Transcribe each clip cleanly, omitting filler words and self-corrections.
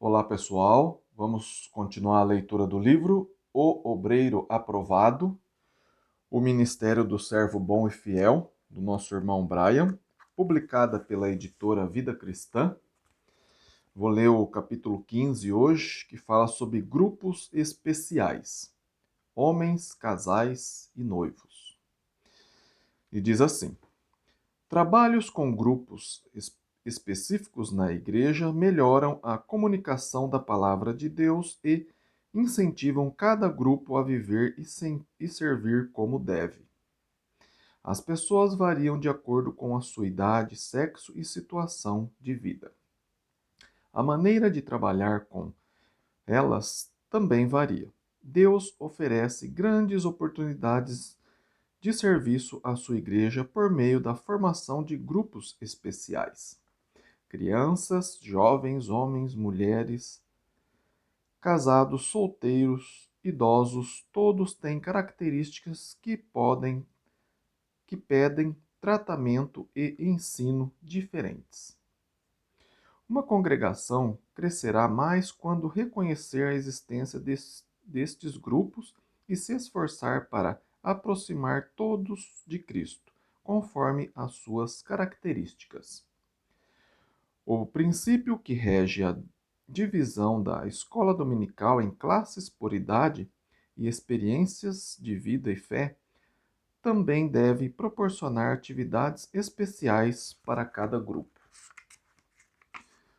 Olá, pessoal. Vamos continuar a leitura do livro O Obreiro Aprovado, o Ministério do Servo Bom e Fiel, do nosso irmão Brian, publicada pela editora Vida Cristã. Vou ler o capítulo 15 hoje, que fala sobre grupos especiais, homens, casais e noivos. E diz assim: trabalhos com grupos específicos na igreja melhoram a comunicação da palavra de Deus e incentivam cada grupo a viver e servir como deve. As pessoas variam de acordo com a sua idade, sexo e situação de vida. A maneira de trabalhar com elas também varia. Deus oferece grandes oportunidades de serviço à sua igreja por meio da formação de grupos especiais. Crianças, jovens, homens, mulheres, casados, solteiros, idosos, todos têm características que pedem tratamento e ensino diferentes. Uma congregação crescerá mais quando reconhecer a existência destes grupos e se esforçar para aproximar todos de Cristo, conforme as suas características. O princípio que rege a divisão da escola dominical em classes por idade e experiências de vida e fé também deve proporcionar atividades especiais para cada grupo.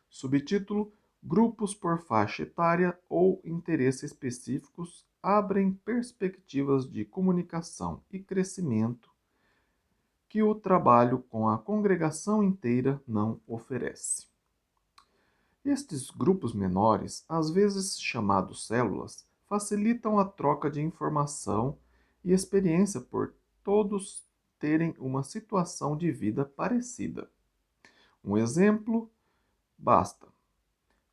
Subtítulo: Grupos por faixa etária ou interesse específicos abrem perspectivas de comunicação e crescimento que o trabalho com a congregação inteira não oferece. Estes grupos menores, às vezes chamados células, facilitam a troca de informação e experiência por todos terem uma situação de vida parecida. Um exemplo basta.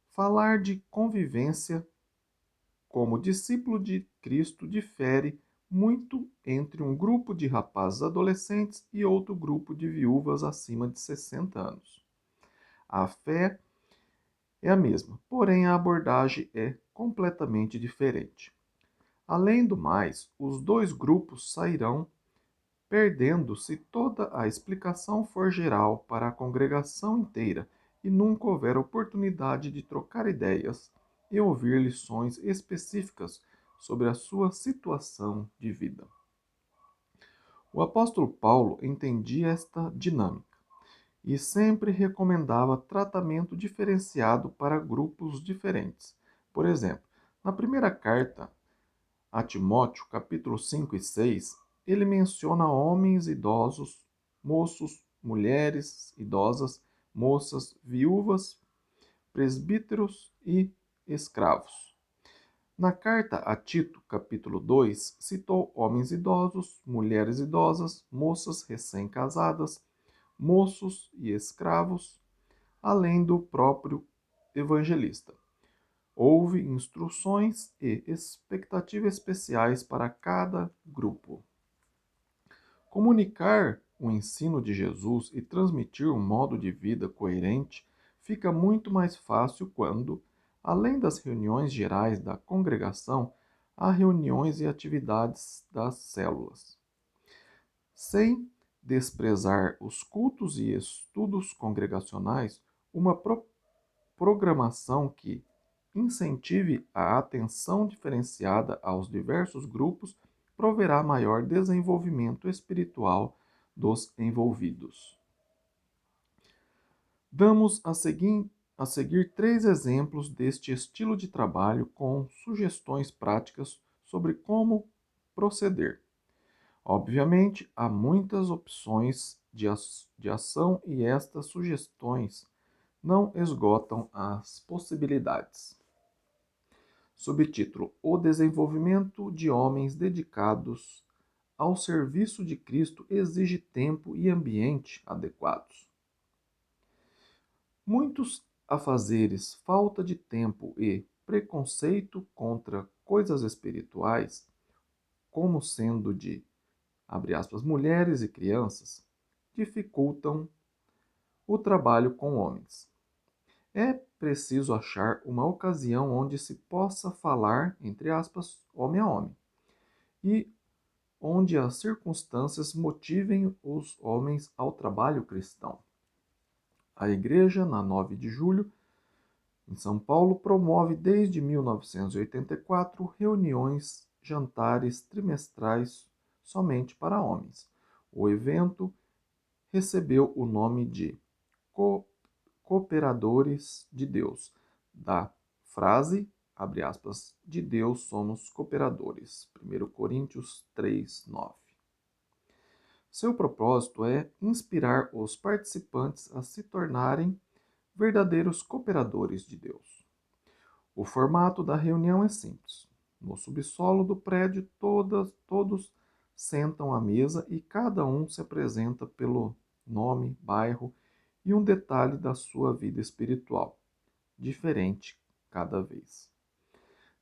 Falar de convivência como discípulo de Cristo difere muito entre um grupo de rapazes adolescentes e outro grupo de viúvas acima de 60 anos. A fé é a mesma, porém a abordagem é completamente diferente. Além do mais, os dois grupos sairão perdendo se toda a explicação for geral para a congregação inteira e nunca houver oportunidade de trocar ideias e ouvir lições específicas sobre a sua situação de vida. O apóstolo Paulo entendia esta dinâmica e sempre recomendava tratamento diferenciado para grupos diferentes. Por exemplo, na primeira carta a Timóteo, capítulo 5 e 6, ele menciona homens idosos, moços, mulheres idosas, moças, viúvas, presbíteros e escravos. Na carta a Tito, capítulo 2, citou homens idosos, mulheres idosas, moças recém-casadas, moços e escravos, além do próprio evangelista. Houve instruções e expectativas especiais para cada grupo. Comunicar o ensino de Jesus e transmitir um modo de vida coerente fica muito mais fácil quando, além das reuniões gerais da congregação, há reuniões e atividades das células. Sem desprezar os cultos e estudos congregacionais, uma programação que incentive a atenção diferenciada aos diversos grupos proverá maior desenvolvimento espiritual dos envolvidos. Damos a seguir 3 exemplos deste estilo de trabalho com sugestões práticas sobre como proceder. Obviamente, há muitas opções de ação e estas sugestões não esgotam as possibilidades. Subtítulo: O desenvolvimento de homens dedicados ao serviço de Cristo exige tempo e ambiente adequados. Muitos afazeres, falta de tempo e preconceito contra coisas espirituais, como sendo de, abre aspas, mulheres e crianças, dificultam o trabalho com homens. É preciso achar uma ocasião onde se possa falar, entre aspas, homem a homem, e onde as circunstâncias motivem os homens ao trabalho cristão. A Igreja, na 9 de julho, em São Paulo, promove desde 1984 reuniões, jantares trimestrais somente para homens. O evento recebeu o nome de Cooperadores de Deus, da frase, abre aspas, de Deus somos cooperadores. 1 Coríntios 3, 9. Seu propósito é inspirar os participantes a se tornarem verdadeiros cooperadores de Deus. O formato da reunião é simples. No subsolo do prédio, todos sentam à mesa e cada um se apresenta pelo nome, bairro e um detalhe da sua vida espiritual, diferente cada vez.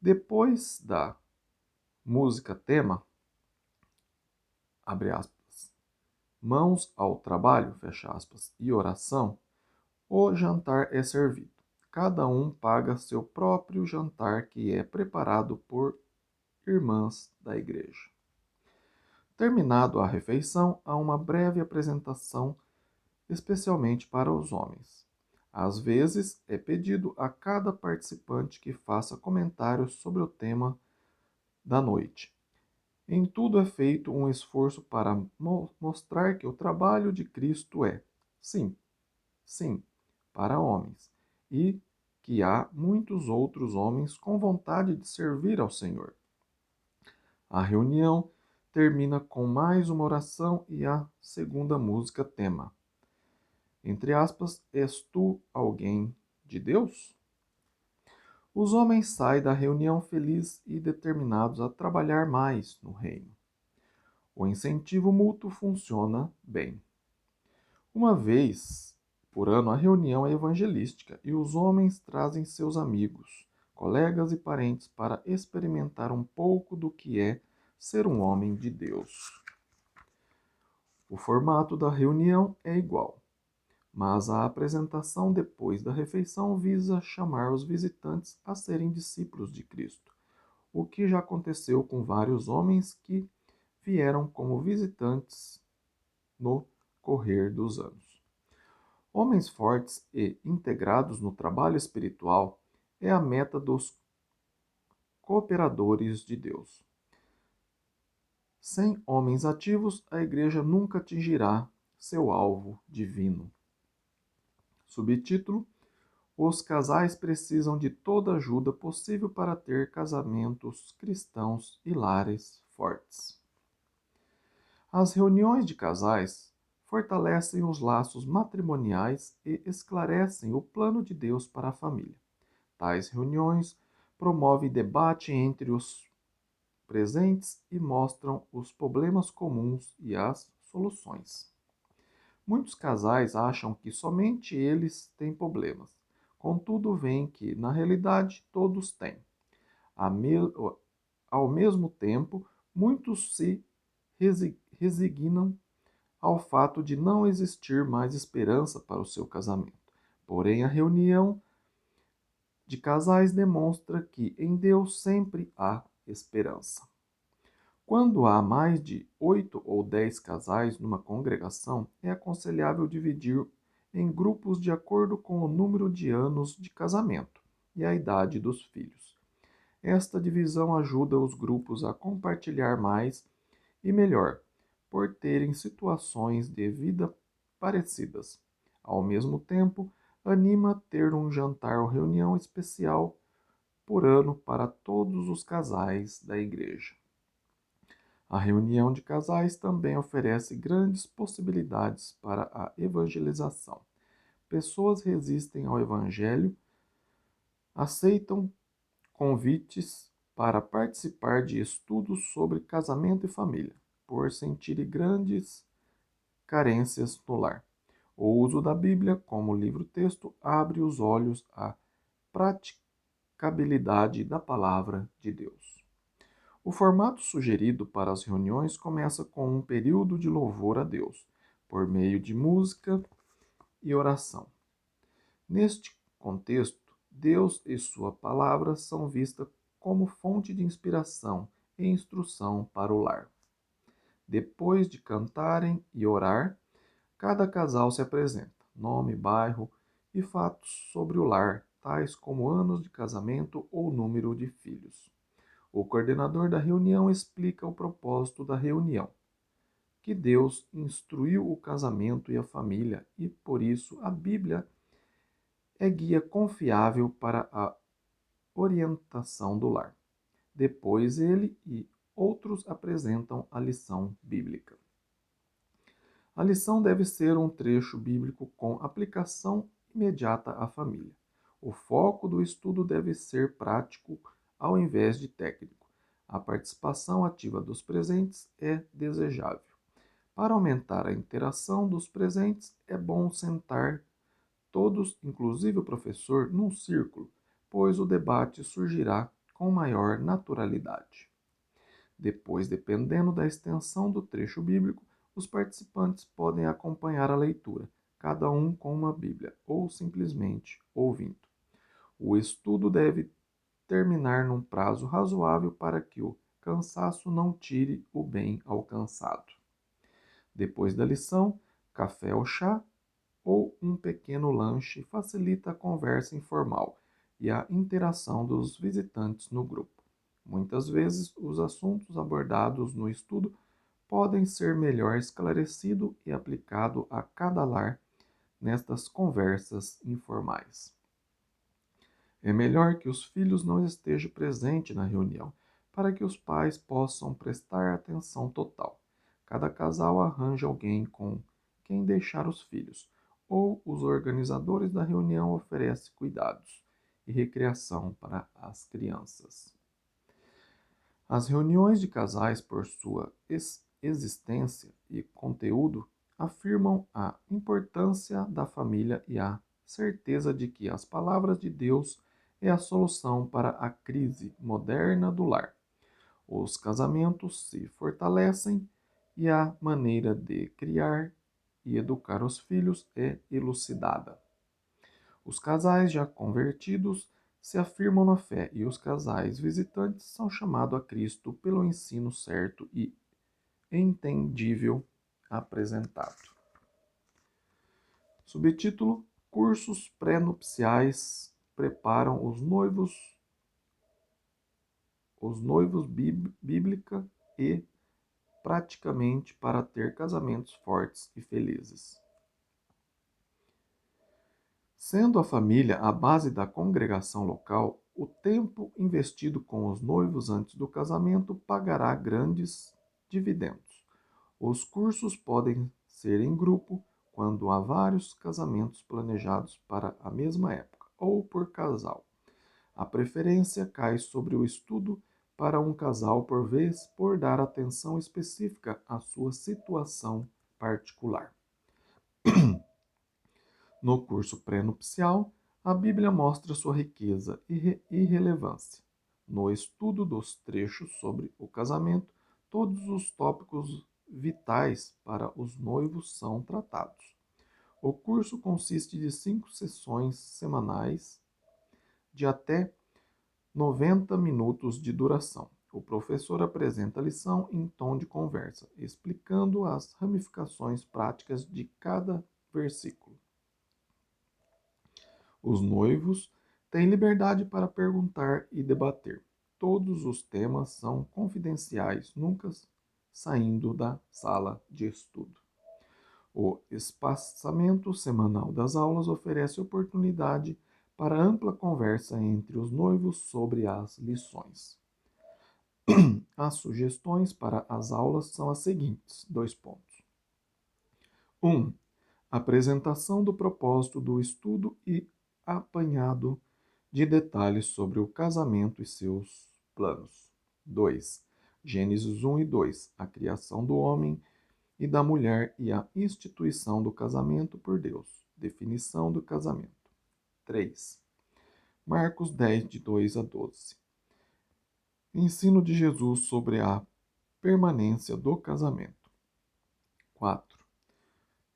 Depois da música tema, abre aspas, mãos ao trabalho, fecha aspas, e oração, o jantar é servido. Cada um paga seu próprio jantar, que é preparado por irmãs da igreja. Terminado a refeição, há uma breve apresentação, especialmente para os homens. Às vezes, é pedido a cada participante que faça comentários sobre o tema da noite. Em tudo é feito um esforço para mostrar que o trabalho de Cristo é, sim, para homens, e que há muitos outros homens com vontade de servir ao Senhor. A reunião termina com mais uma oração e a segunda música tema. Entre aspas, és tu alguém de Deus? Os homens saem da reunião felizes e determinados a trabalhar mais no reino. O incentivo mútuo funciona bem. Uma vez por ano, a reunião é evangelística e os homens trazem seus amigos, colegas e parentes para experimentar um pouco do que é ser um homem de Deus. O formato da reunião é igual, mas a apresentação depois da refeição visa chamar os visitantes a serem discípulos de Cristo, o que já aconteceu com vários homens que vieram como visitantes no correr dos anos. Homens fortes e integrados no trabalho espiritual é a meta dos cooperadores de Deus. Sem homens ativos, a igreja nunca atingirá seu alvo divino. Subtítulo: Os casais precisam de toda ajuda possível para ter casamentos cristãos e lares fortes. As reuniões de casais fortalecem os laços matrimoniais e esclarecem o plano de Deus para a família. Tais reuniões promovem debate entre os presentes e mostram os problemas comuns e as soluções. Muitos casais acham que somente eles têm problemas. Contudo, veem que, na realidade, todos têm. Ao mesmo tempo, muitos se resignam ao fato de não existir mais esperança para o seu casamento. Porém, a reunião de casais demonstra que em Deus sempre há esperança. Quando há mais de 8 ou 10 casais numa congregação, é aconselhável dividir em grupos de acordo com o número de anos de casamento e a idade dos filhos. Esta divisão ajuda os grupos a compartilhar mais e melhor, por terem situações de vida parecidas. Ao mesmo tempo, anima a ter um jantar ou reunião especial por ano para todos os casais da igreja. A reunião de casais também oferece grandes possibilidades para a evangelização. Pessoas resistem ao evangelho, aceitam convites para participar de estudos sobre casamento e família, por sentirem grandes carências no lar. O uso da Bíblia como livro-texto abre os olhos à praticabilidade da palavra de Deus. O formato sugerido para as reuniões começa com um período de louvor a Deus, por meio de música e oração. Neste contexto, Deus e sua palavra são vistas como fonte de inspiração e instrução para o lar. Depois de cantarem e orar, cada casal se apresenta, nome, bairro e fatos sobre o lar, tais como anos de casamento ou número de filhos. O coordenador da reunião explica o propósito da reunião, que Deus instruiu o casamento e a família e, por isso, a Bíblia é guia confiável para a orientação do lar. Depois ele e outros apresentam a lição bíblica. A lição deve ser um trecho bíblico com aplicação imediata à família. O foco do estudo deve ser prático ao invés de técnico. A participação ativa dos presentes é desejável. Para aumentar a interação dos presentes, é bom sentar todos, inclusive o professor, num círculo, pois o debate surgirá com maior naturalidade. Depois, dependendo da extensão do trecho bíblico, os participantes podem acompanhar a leitura, cada um com uma Bíblia, ou simplesmente ouvindo. O estudo deve terminar num prazo razoável para que o cansaço não tire o bem alcançado. Depois da lição, café ou chá ou um pequeno lanche facilita a conversa informal e a interação dos visitantes no grupo. Muitas vezes, os assuntos abordados no estudo podem ser melhor esclarecido e aplicado a cada lar nestas conversas informais. É melhor que os filhos não estejam presentes na reunião, para que os pais possam prestar atenção total. Cada casal arranja alguém com quem deixar os filhos, ou os organizadores da reunião oferecem cuidados e recreação para as crianças. As reuniões de casais, por sua existência e conteúdo, afirmam a importância da família e a certeza de que as palavras de Deus é a solução para a crise moderna do lar. Os casamentos se fortalecem e a maneira de criar e educar os filhos é elucidada. Os casais já convertidos se afirmam na fé e os casais visitantes são chamados a Cristo pelo ensino certo e entendível apresentado. Subtítulo: Cursos pré-nupciais preparam os noivos bíblica e praticamente para ter casamentos fortes e felizes. Sendo a família a base da congregação local, o tempo investido com os noivos antes do casamento pagará grandes dividendos. Os cursos podem ser em grupo, quando há vários casamentos planejados para a mesma época, ou por casal. A preferência cai sobre o estudo para um casal por vez, por dar atenção específica à sua situação particular. No curso pré-nupcial, a Bíblia mostra sua riqueza e relevância. No estudo dos trechos sobre o casamento, todos os tópicos vitais para os noivos são tratados. O curso consiste de 5 sessões semanais de até 90 minutos de duração. O professor apresenta a lição em tom de conversa, explicando as ramificações práticas de cada versículo. Os noivos têm liberdade para perguntar e debater. Todos os temas são confidenciais, nunca saindo da sala de estudo. O espaçamento semanal das aulas oferece oportunidade para ampla conversa entre os noivos sobre as lições. As sugestões para as aulas são as seguintes: 1. Apresentação do propósito do estudo e apanhado de detalhes sobre o casamento e seus planos. 2. Gênesis 1 e 2. A criação do homem e da mulher e a instituição do casamento por Deus. Definição do casamento. 3. Marcos 10, de 2 a 12. Ensino de Jesus sobre a permanência do casamento. 4.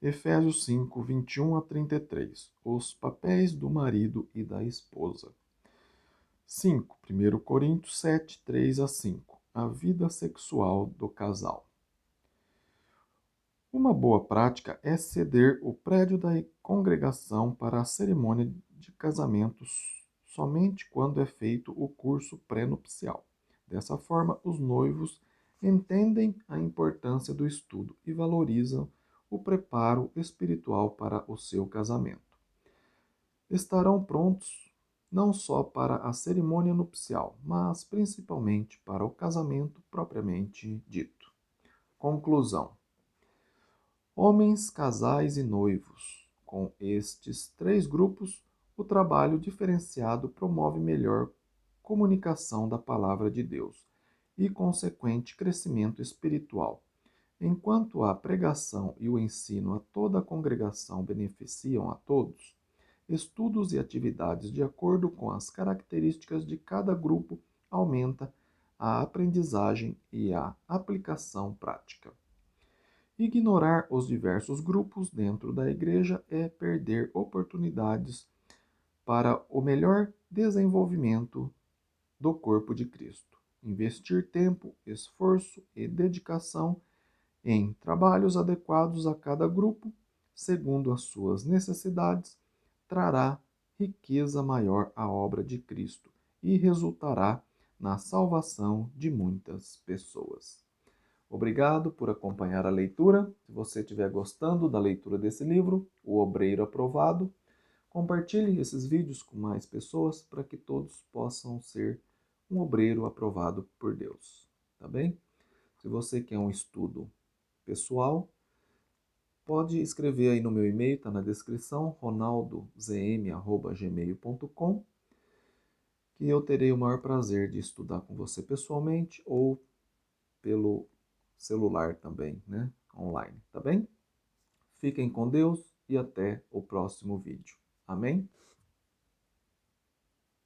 Efésios 5, 21 a 33. Os papéis do marido e da esposa. 5. 1 Coríntios 7, 3 a 5. A vida sexual do casal. Uma boa prática é ceder o prédio da congregação para a cerimônia de casamentos somente quando é feito o curso pré-nupcial. Dessa forma, os noivos entendem a importância do estudo e valorizam o preparo espiritual para o seu casamento. Estarão prontos não só para a cerimônia nupcial, mas principalmente para o casamento propriamente dito. Conclusão. Homens, casais e noivos. Com estes três grupos, o trabalho diferenciado promove melhor comunicação da palavra de Deus e consequente crescimento espiritual. Enquanto a pregação e o ensino a toda a congregação beneficiam a todos, estudos e atividades de acordo com as características de cada grupo aumenta a aprendizagem e a aplicação prática. Ignorar os diversos grupos dentro da igreja é perder oportunidades para o melhor desenvolvimento do corpo de Cristo. Investir tempo, esforço e dedicação em trabalhos adequados a cada grupo, segundo as suas necessidades, trará riqueza maior à obra de Cristo e resultará na salvação de muitas pessoas. Obrigado por acompanhar a leitura. Se você estiver gostando da leitura desse livro, O Obreiro Aprovado, compartilhe esses vídeos com mais pessoas para que todos possam ser um obreiro aprovado por Deus. Tá bem? Se você quer um estudo pessoal, pode escrever aí no meu e-mail, está na descrição, ronaldozm@gmail.com, que eu terei o maior prazer de estudar com você pessoalmente ou pelo celular também, né? Online, tá bem? Fiquem com Deus e até o próximo vídeo. Amém?